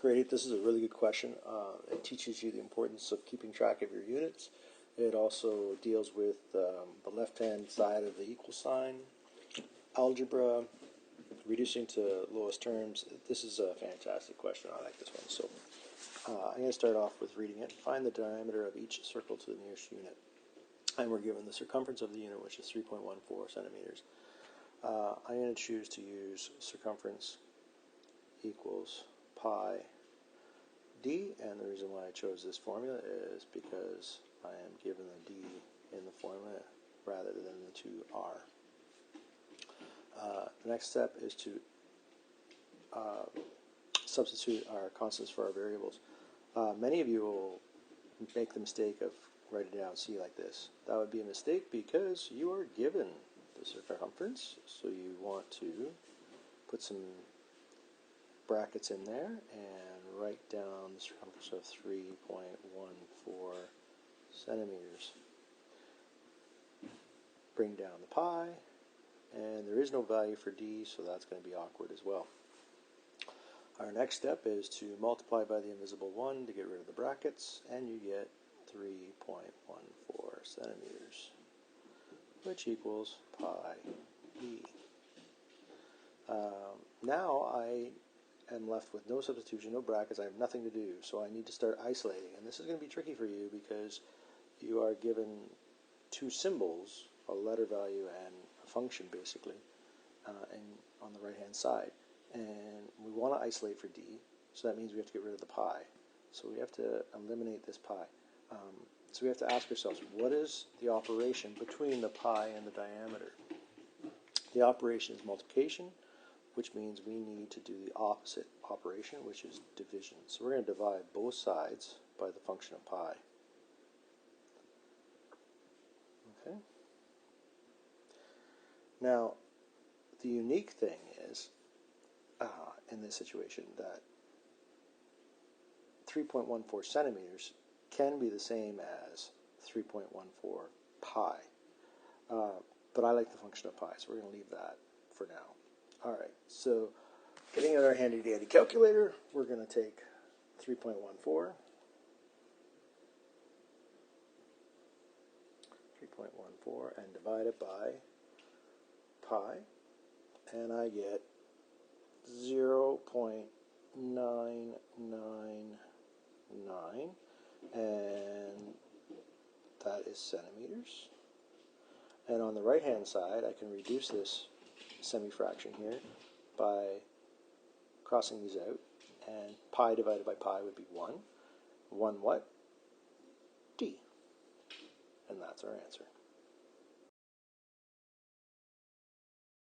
Grade 8, this is a really good question. It teaches you the importance of keeping track of your units. It also deals with the left-hand side of the equal sign, algebra, reducing to lowest terms. This is a fantastic question. I like this one. So I'm going to start off with reading it. Find the diameter of each circle to the nearest unit. And we're given the circumference of the unit, which is 3.14 centimeters. I'm going to choose to use circumference equals pi d, and the reason why I chose this formula is because I am given the d in the formula rather than the 2r. The next step is to substitute our constants for our variables. Many of you will make the mistake of writing down c like this. That would be a mistake because you are given the circumference, so you want to put some brackets in there and write down the circumference of 3.14 centimeters. Bring down the pi, and there is no value for d, so that's going to be awkward as well. Our next step is to multiply by the invisible 1 to get rid of the brackets, and you get 3.14 centimeters, which equals pi d. Now I am left with no substitution, no brackets. I have nothing to do, so I need to start isolating. And this is going to be tricky for you because you are given two symbols, a letter value and a function, basically, and on the right-hand side. And we want to isolate for d, so that means we have to get rid of the pi. So we have to eliminate this pi. So we have to ask ourselves, what is the operation between the pi and the diameter? The operation is multiplication, which means we need to do the opposite operation, which is division. So we're going to divide both sides by the function of pi. Okay. Now, the unique thing is, in this situation, that 3.14 centimeters can be the same as 3.14 pi. But I like the function of pi, so we're going to leave that for now. All right, so getting out our handy-dandy calculator, we're going to take 3.14 and divide it by pi, and I get 0.999, and that is centimeters. And on the right-hand side, I can reduce this semi-fraction here by crossing these out, and pi divided by pi would be 1. 1 what? D. And that's our answer.